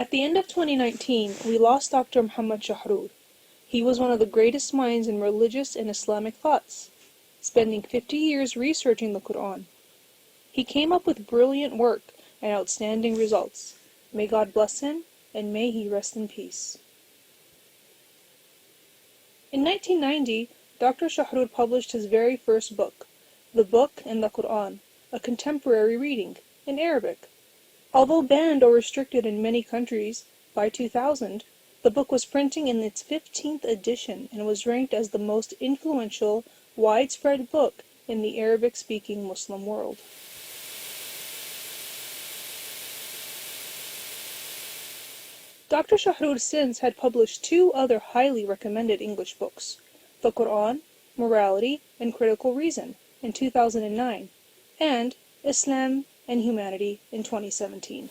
At the end of 2019, we lost Dr. Mohammed Shahrour. He was one of the greatest minds in religious and Islamic thoughts, spending 50 years researching the Quran. He came up with brilliant work and outstanding results. May God bless him, and may he rest in peace. In 1990, Dr. Shahrour published his very first book, The Book and the Quran, a contemporary reading, in Arabic. Although banned or restricted in many countries, by 2000, the book was printing in its 15th edition and was ranked as the most influential, widespread book in the Arabic-speaking Muslim world. Dr. Shahrour since had published two other highly recommended English books, The Quran, Morality, and Critical Reason, in 2009, and Islam and Humanity in 2017.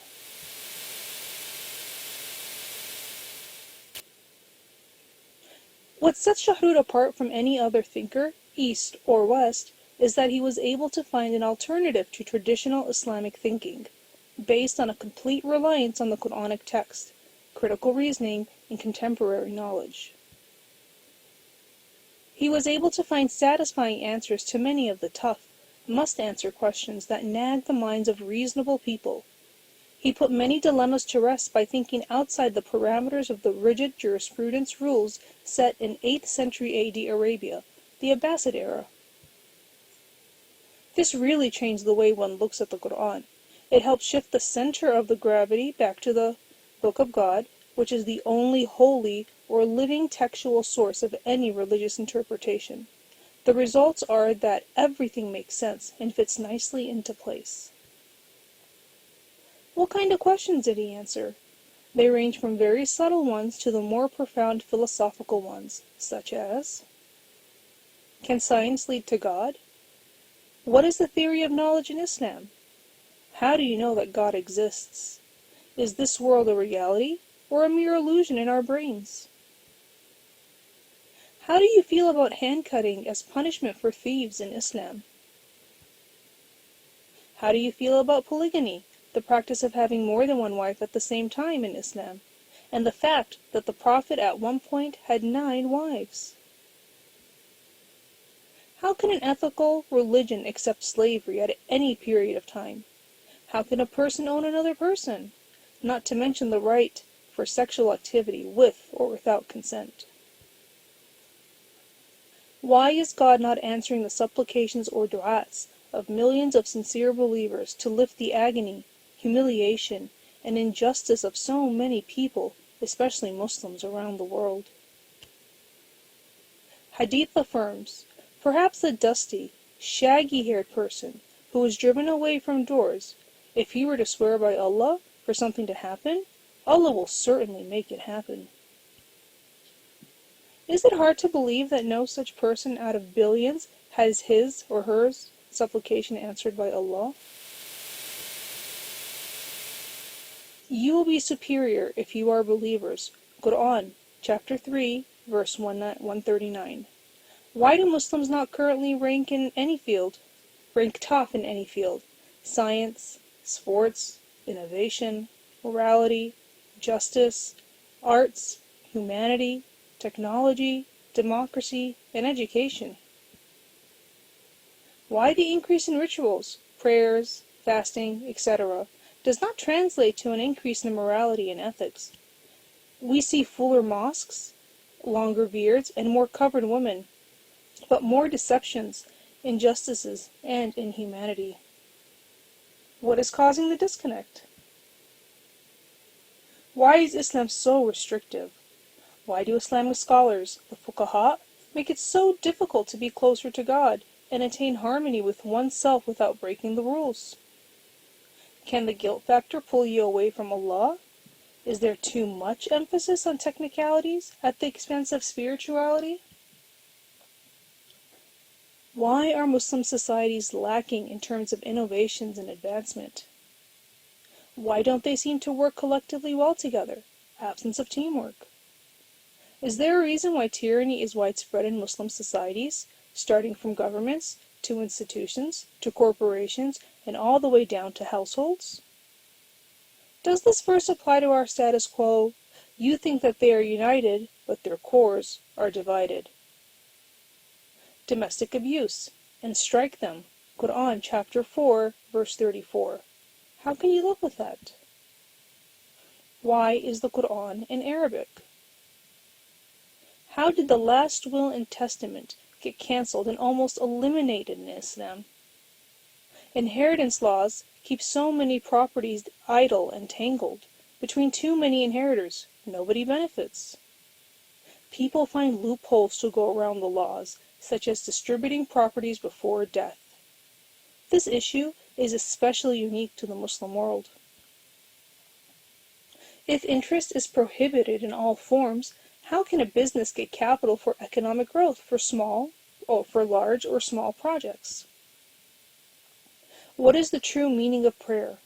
What sets Shahrour apart from any other thinker, East or West, is that he was able to find an alternative to traditional Islamic thinking, based on a complete reliance on the Quranic text, critical reasoning, and contemporary knowledge. He was able to find satisfying answers to many of the tough, must-answer questions that nag the minds of reasonable people. He put many dilemmas to rest by thinking outside the parameters of the rigid jurisprudence rules set in 8th century AD Arabia, the Abbasid era. This really changed the way one looks at the Quran. It helped shift the center of the gravity back to the Book of God, which is the only holy or living textual source of any religious interpretation. The results are that everything makes sense and fits nicely into place. What kind of questions did he answer? They range from very subtle ones to the more profound philosophical ones, such as: can science lead to God? What is the theory of knowledge in Islam? How do you know that God exists? Is this world a reality or a mere illusion in our brains? How do you feel about hand-cutting as punishment for thieves in Islam? How do you feel about polygamy, the practice of having more than one wife at the same time in Islam, and the fact that the Prophet at one point had 9 wives? How can an ethical religion accept slavery at any period of time? How can a person own another person? Not to mention the right for sexual activity with or without consent. Why is God not answering the supplications or du'as of millions of sincere believers to lift the agony, humiliation, and injustice of so many people, especially Muslims around the world? Hadith affirms, perhaps a dusty, shaggy-haired person who was driven away from doors, if he were to swear by Allah for something to happen, Allah will certainly make it happen. Is it hard to believe that no such person out of billions has his or her supplication answered by Allah? You will be superior if you are believers. Quran, chapter 3, verse 139. Why do Muslims not currently rank top in any field? Science, sports, innovation, morality, justice, arts, humanity, technology, democracy, and education. Why the increase in rituals, prayers, fasting, etc. does not translate to an increase in morality and ethics. We see fuller mosques, longer beards, and more covered women, but more deceptions, injustices, and inhumanity. What is causing the disconnect? Why is Islam so restrictive? Why do Islamic scholars, the fuqaha, make it so difficult to be closer to God and attain harmony with oneself without breaking the rules? Can the guilt factor pull you away from Allah? Is there too much emphasis on technicalities at the expense of spirituality? Why are Muslim societies lacking in terms of innovations and advancement? Why don't they seem to work collectively well together? Absence of teamwork. Is there a reason why tyranny is widespread in Muslim societies, starting from governments, to institutions, to corporations, and all the way down to households? Does this verse apply to our status quo? You think that they are united, but their cores are divided. Domestic abuse, and strike them. Quran chapter 4, verse 34. How can you live with that? Why is the Quran in Arabic? How did the last will and testament get cancelled and almost eliminated in Islam? Inheritance laws keep so many properties idle and tangled. Between too many inheritors, nobody benefits. People find loopholes to go around the laws, such as distributing properties before death. This issue is especially unique to the Muslim world. If interest is prohibited in all forms, how can a business get capital for economic growth for large or small projects? What is the true meaning of prayer?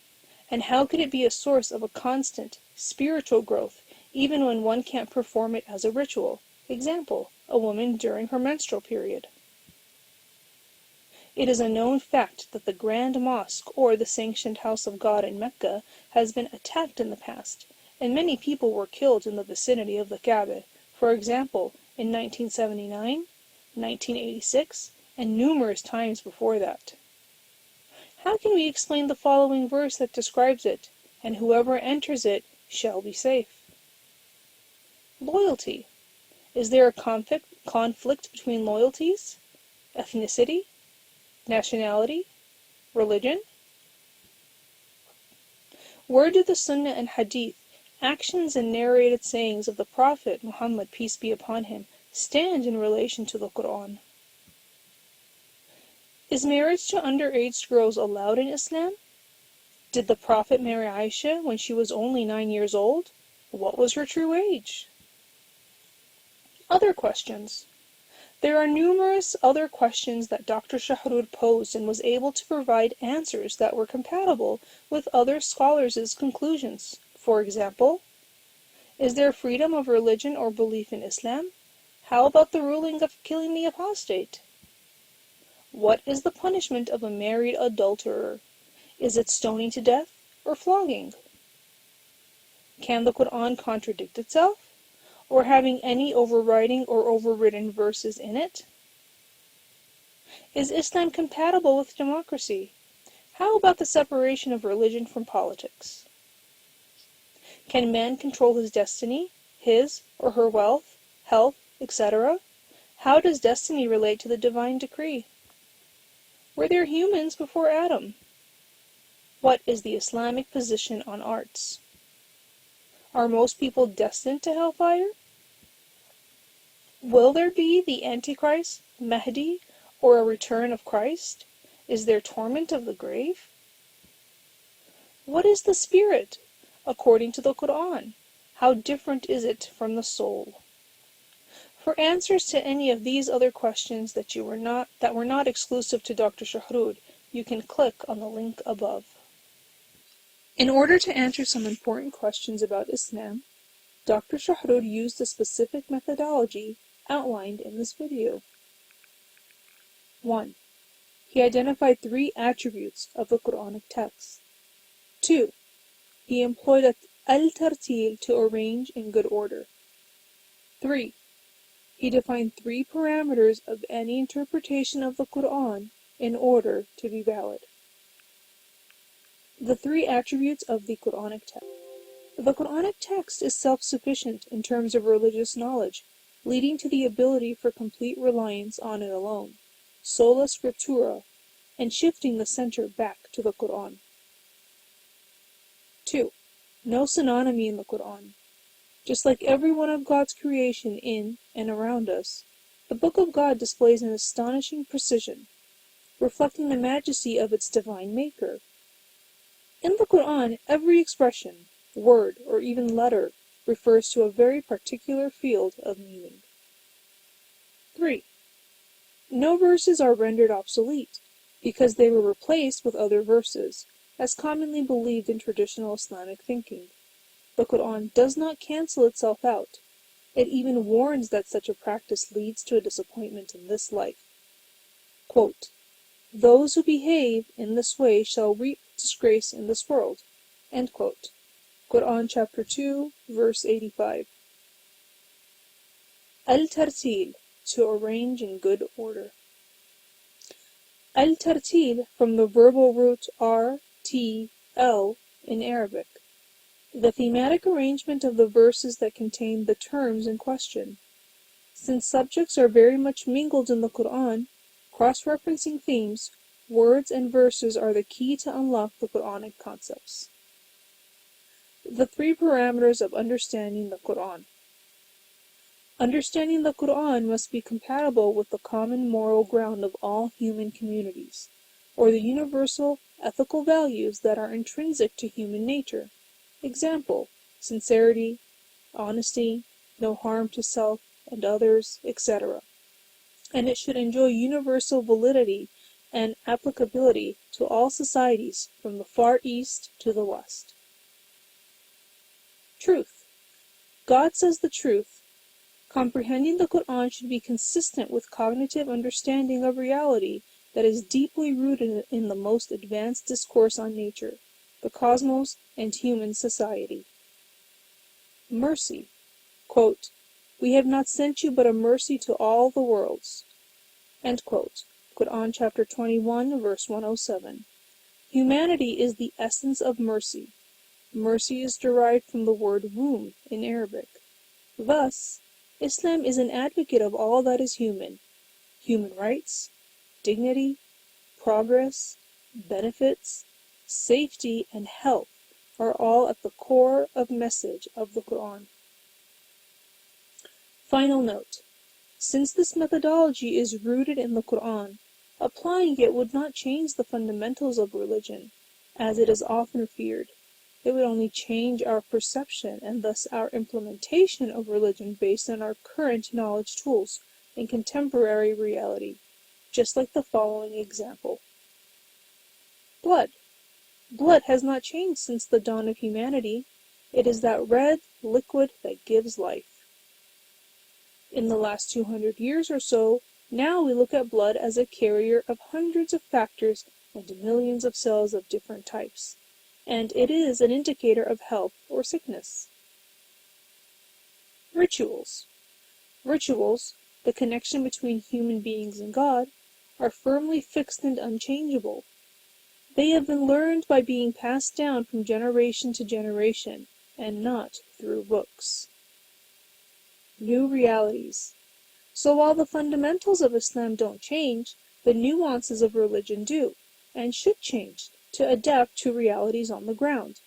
And how could it be a source of a constant spiritual growth even when one can't perform it as a ritual? Example, a woman during her menstrual period. It is a known fact that the Grand Mosque, or the sanctioned house of God in Mecca, has been attacked in the past, and many people were killed in the vicinity of the Kaaba, for example, in 1979, 1986, and numerous times before that. How can we explain the following verse that describes it, and whoever enters it shall be safe? Loyalty. Is there a conflict between loyalties? Ethnicity? Nationality? Religion? Where do the Sunnah and Hadith, actions and narrated sayings of the Prophet Muhammad, peace be upon him, stand in relation to the Quran? Is marriage to underage girls allowed in Islam? Did the Prophet marry Aisha when she was only 9 years old? What was her true age? Other questions. There are numerous other questions that Dr. Shahrour posed and was able to provide answers that were compatible with other scholars' conclusions. For example, is there freedom of religion or belief in Islam? How about the ruling of killing the apostate? What is the punishment of a married adulterer? Is it stoning to death or flogging? Can the Quran contradict itself, or having any overriding or overridden verses in it? Is Islam compatible with democracy? How about the separation of religion from politics? Can man control his destiny, his or her wealth, health, etc.? How does destiny relate to the divine decree? Were there humans before Adam? What is the Islamic position on arts? Are most people destined to hellfire? Will there be the Antichrist, Mahdi, or a return of Christ? Is there torment of the grave? What is the spirit, according to the Quran? How different is it from the soul? For answers to any of these other questions that were not exclusive to Dr. Shahrour, you can click on the link above. In order to answer some important questions about Islam, Dr. Shahrour used a specific methodology outlined in this video. 1. He identified 3 attributes of the Quranic text. 2. He employed al-tartil to arrange in good order. 3. He defined 3 parameters of any interpretation of the Quran in order to be valid. The 3 attributes of the Quranic text. The Quranic text is self-sufficient in terms of religious knowledge, leading to the ability for complete reliance on it alone, sola scriptura, and shifting the center back to the Quran. 2. No synonymy in the Quran. Just like every one of God's creation in and around us, the Book of God displays an astonishing precision, reflecting the majesty of its divine maker. In the Quran, every expression, word, or even letter refers to a very particular field of meaning. 3. No verses are rendered obsolete, because they were replaced with other verses, as commonly believed in traditional Islamic thinking. The Quran does not cancel itself out. It even warns that such a practice leads to a disappointment in this life. Quote, "Those who behave in this way shall reap disgrace in this world." End quote. Quran chapter 2, verse 85. Al-tartil, to arrange in good order. Al-tartil, from the verbal root R-T-L in Arabic. The thematic arrangement of the verses that contain the terms in question. Since subjects are very much mingled in the Quran, cross-referencing themes, words and verses are the key to unlock the Quranic concepts. The three parameters of understanding the Quran. Understanding the Quran must be compatible with the common moral ground of all human communities, or the universal ethical values that are intrinsic to human nature. Example, sincerity, honesty, no harm to self and others, etc. And it should enjoy universal validity and applicability to all societies from the Far East to the West. Truth. God says the truth. Comprehending the Quran should be consistent with cognitive understanding of reality that is deeply rooted in the most advanced discourse on nature, the cosmos, and human society. Mercy. Quote, "We have not sent you but a mercy to all the worlds." End quote. Quran chapter 21, verse 107. Humanity is the essence of mercy. Mercy is derived from the word womb in Arabic. Thus, Islam is an advocate of all that is human. Human rights, dignity, progress, benefits, safety, and health are all at the core of message of the Quran. Final note. Since this methodology is rooted in the Quran, applying it would not change the fundamentals of religion, as it is often feared. It would only change our perception and thus our implementation of religion based on our current knowledge tools in contemporary reality, just like the following example. Blood. Blood has not changed since the dawn of humanity. It is that red liquid that gives life. In the last 200 years or so, now we look at blood as a carrier of hundreds of factors and millions of cells of different types, and it is an indicator of health or sickness. Rituals. Rituals, the connection between human beings and God, are firmly fixed and unchangeable. They have been learned by being passed down from generation to generation, and not through books. New realities. So while the fundamentals of Islam don't change, the nuances of religion do, and should change, to adapt to realities on the ground.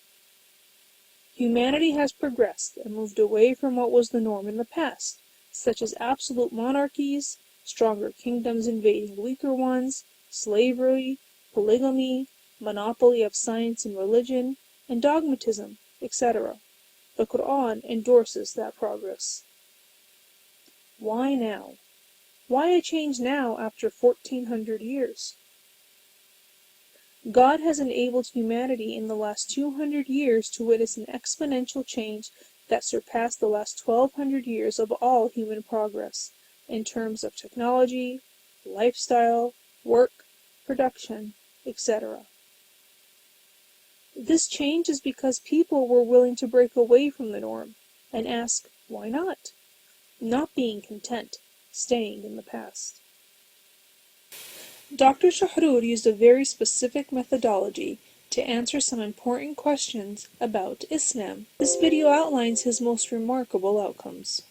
Humanity has progressed and moved away from what was the norm in the past, such as absolute monarchies, stronger kingdoms invading weaker ones, slavery, polygamy, monopoly of science and religion, and dogmatism, etc. The Quran endorses that progress. Why now? Why a change now after 1400 years? God has enabled humanity in the last 200 years to witness an exponential change that surpassed the last 1200 years of all human progress in terms of technology, lifestyle, work, production, etc. This change is because people were willing to break away from the norm and ask, why not? Not being content, staying in the past. Dr. Shahrour used a very specific methodology to answer some important questions about Islam. This video outlines his most remarkable outcomes.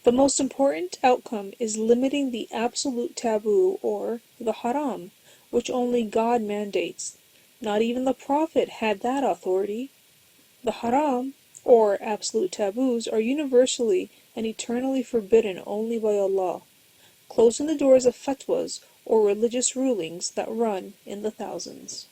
The most important outcome is limiting the absolute taboo, or the haram, which only God mandates. Not even the Prophet had that authority. The haram, or absolute taboos, are universally and eternally forbidden only by Allah, closing the doors of fatwas, or religious rulings that run in the thousands.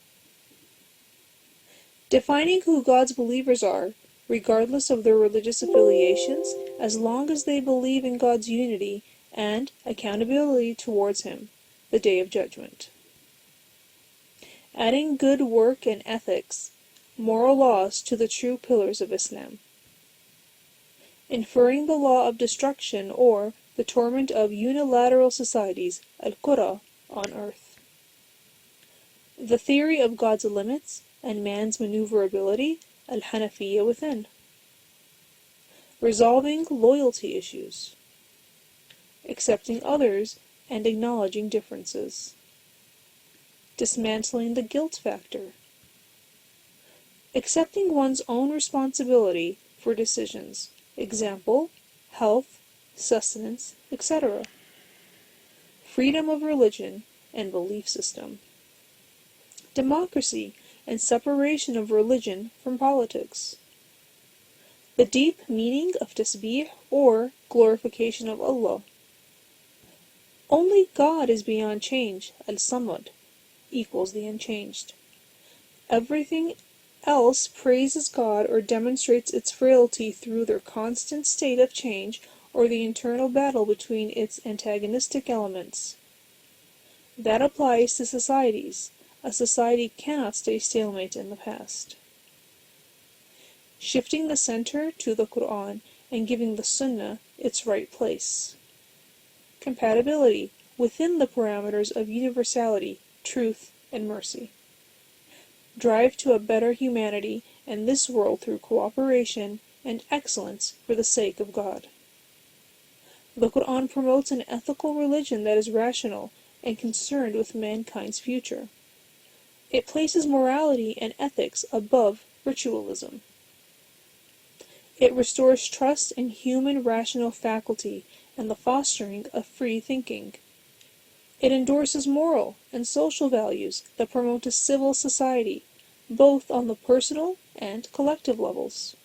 Defining who God's believers are, regardless of their religious affiliations, as long as they believe in God's unity and accountability towards Him, the Day of Judgment. Adding good work and ethics, moral laws to the true pillars of Islam. Inferring the law of destruction, or the torment of unilateral societies, al-qura, on earth. The theory of God's limits and man's maneuverability al-Hanafiya within. Resolving loyalty issues. Accepting others and acknowledging differences. Dismantling the guilt factor. Accepting one's own responsibility for decisions, example, health, sustenance, etc. Freedom of religion and belief system. Democracy and separation of religion from politics. The deep meaning of tasbih or glorification of Allah. Only God is beyond change, al-Samad, equals the unchanged. Everything else praises God or demonstrates its frailty through their constant state of change or the internal battle between its antagonistic elements. That applies to societies. A society cannot stay stalemate in the past. Shifting the center to the Quran and giving the Sunnah its right place. Compatibility within the parameters of universality, truth, and mercy. Drive to a better humanity and this world through cooperation and excellence for the sake of God. The Quran promotes an ethical religion that is rational and concerned with mankind's future. It places morality and ethics above ritualism. It restores trust in human rational faculty and the fostering of free thinking. It endorses moral and social values that promote a civil society, both on the personal and collective levels.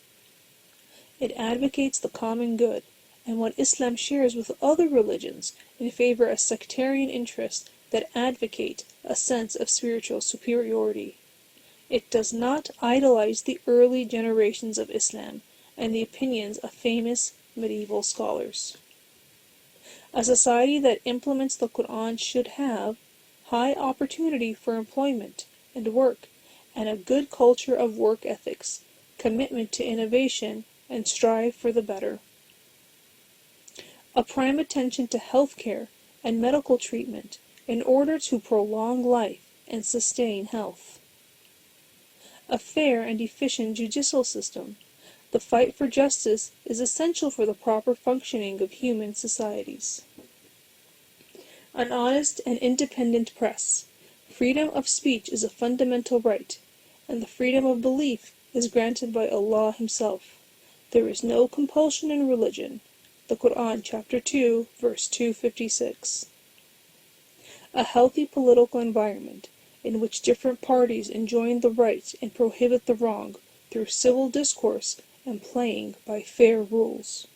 It advocates the common good and what Islam shares with other religions in favor of sectarian interests that advocate a sense of spiritual superiority. It does not idolize the early generations of Islam and the opinions of famous medieval scholars. A society that implements the Quran should have high opportunity for employment and work, and a good culture of work ethics, commitment to innovation, and strive for the better. A prime attention to health care and medical treatment in order to prolong life and sustain health. A fair and efficient judicial system. The fight for justice is essential for the proper functioning of human societies. An honest and independent press. Freedom of speech is a fundamental right, and the freedom of belief is granted by Allah Himself. There is no compulsion in religion. The Quran, chapter 2, verse 256. A healthy political environment, in which different parties enjoin the right and prohibit the wrong through civil discourse and playing by fair rules.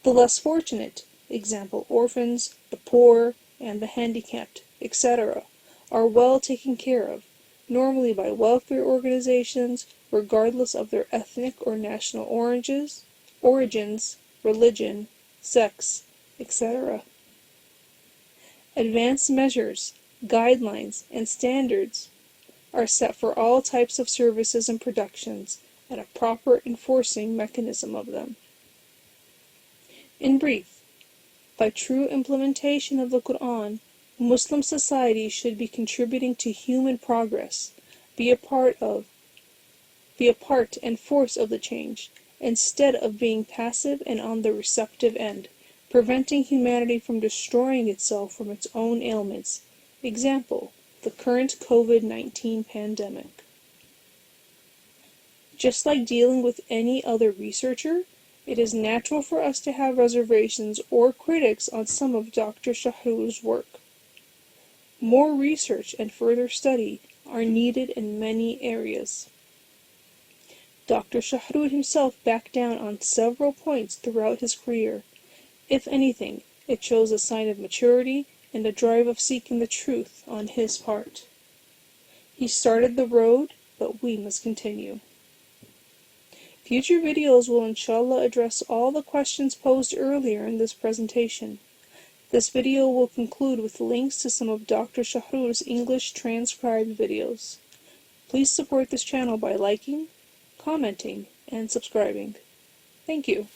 The less fortunate, example orphans, the poor, and the handicapped, etc., are well taken care of, normally by welfare organizations, regardless of their ethnic or national origins, religion, sex, etc. Advanced measures, guidelines, and standards are set for all types of services and productions, and a proper enforcing mechanism of them. In brief, by true implementation of the Quran, Muslim society should be contributing to human progress, be a part and force of the change, instead of being passive and on the receptive end, preventing humanity from destroying itself from its own ailments. Example, the current COVID-19 pandemic. Just like dealing with any other researcher, it is natural for us to have reservations or critics on some of Dr. Shahrour's work. More research and further study are needed in many areas. Dr. Shahrour himself backed down on several points throughout his career. If anything, it shows a sign of maturity and a drive of seeking the truth on his part. He started the road, but we must continue. Future videos will inshallah address all the questions posed earlier in this presentation. This video will conclude with links to some of Dr. Shahrour's English transcribed videos. Please support this channel by liking, commenting, and subscribing. Thank you.